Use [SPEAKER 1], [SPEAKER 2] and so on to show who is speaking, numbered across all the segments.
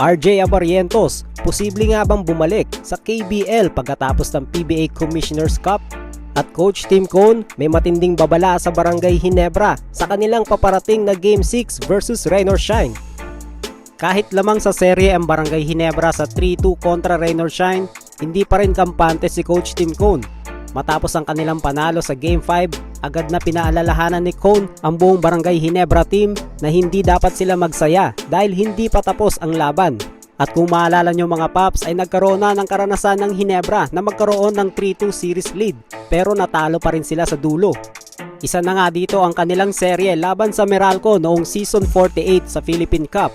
[SPEAKER 1] RJ Abarientos, posible nga bang bumalik sa KBL pagkatapos ng PBA Commissioner's Cup? At Coach Tim Cone may matinding babala sa Barangay Ginebra sa kanilang paparating na Game 6 versus Rain or Shine. Kahit lamang sa serye ang Barangay Ginebra sa 3-2 kontra Rain or Shine, hindi pa rin kampante si Coach Tim Cone. Matapos ang kanilang panalo sa Game 5, agad na pinaalalahanan ni Cone ang buong Barangay Ginebra team na hindi dapat sila magsaya dahil hindi pa tapos ang laban. At kung maalala nyo mga paps ay nagkaroon na ng karanasan ng Ginebra na magkaroon ng 3-2 series lead pero natalo pa rin sila sa dulo. Isa na nga dito ang kanilang serye laban sa Meralco noong Season 48 sa Philippine Cup.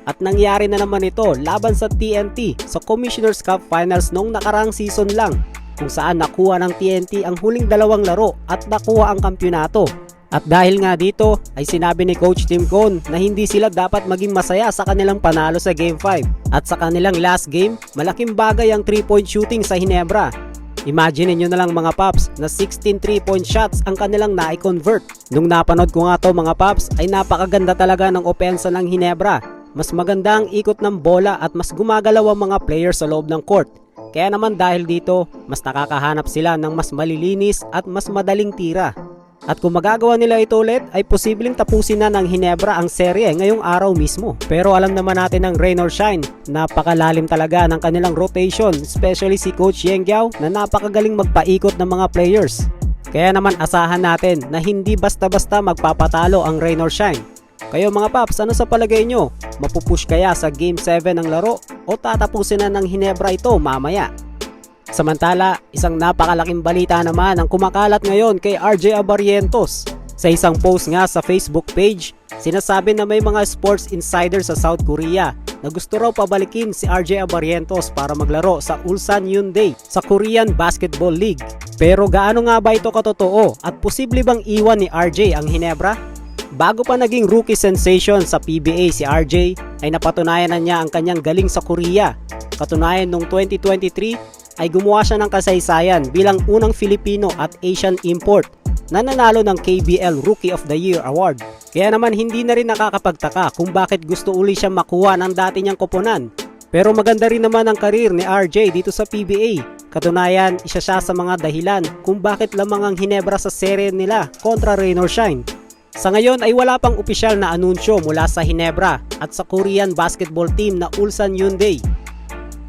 [SPEAKER 1] At nangyari na naman ito laban sa TNT sa Commissioner's Cup Finals noong nakarang season lang, kung saan nakuha ng TNT ang huling dalawang laro at nakuha ang kampyonato. At dahil nga dito ay sinabi ni Coach Tim Cone na hindi sila dapat maging masaya sa kanilang panalo sa Game 5. At sa kanilang last game, malaking bagay ang 3-point shooting sa Ginebra. Imagine niyo na lang mga paps na 16 3-point shots ang kanilang na-convert. Nung napanood ko nga to mga paps ay napakaganda talaga ng opensa ng Ginebra. Mas maganda ang ikot ng bola at mas gumagalaw ang mga players sa loob ng court. Kaya naman dahil dito, mas nakakahanap sila ng mas malilinis at mas madaling tira. At kung magagawa nila ito ulit, ay posibleng tapusin na ng Ginebra ang serye ngayong araw mismo. Pero alam naman natin ng Rain or Shine, napakalalim talaga ng kanilang rotation, especially si Coach Yeng Guiao na napakagaling magpaikot ng mga players. Kaya naman asahan natin na hindi basta-basta magpapatalo ang Rain or Shine. Kayo mga paps, ano sa palagay nyo? Mapupush kaya sa Game 7 ng laro o tatapusin na ng Ginebra ito mamaya? Samantala, isang napakalaking balita naman ang kumakalat ngayon kay RJ Abarientos. Sa isang post nga sa Facebook page, sinasabi na may mga sports insider sa South Korea na gusto raw pabalikin si RJ Abarientos para maglaro sa Ulsan Hyundai sa Korean Basketball League. Pero gaano nga ba ito katotoo at posible bang iwan ni RJ ang Ginebra? Bago pa naging rookie sensation sa PBA si RJ ay napatunayan na niya ang kanyang galing sa Korea. Katunayan noong 2023 ay gumawa siya ng kasaysayan bilang unang Filipino at Asian import na nanalo ng KBL Rookie of the Year Award. Kaya naman hindi na rin nakakapagtaka kung bakit gusto uli siya makuha ng dati niyang koponan. Pero maganda rin naman ang karir ni RJ dito sa PBA. Katunayan, isa siya sa mga dahilan kung bakit lamang ang Ginebra sa serye nila kontra Rain or Shine. Sa ngayon ay wala pang opisyal na anunsyo mula sa Ginebra at sa Korean basketball team na Ulsan Hyundai.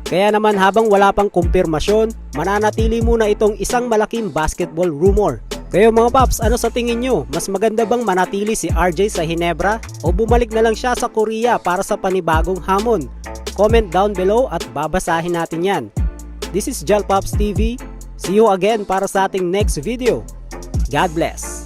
[SPEAKER 1] Kaya naman habang wala pang kumpirmasyon, mananatili muna itong isang malaking basketball rumor. Kayo mga paps, ano sa tingin nyo? Mas maganda bang manatili si RJ sa Ginebra o bumalik na lang siya sa Korea para sa panibagong hamon? Comment down below at babasahin natin yan. This is Jalpops TV. See you again para sa ating next video. God bless!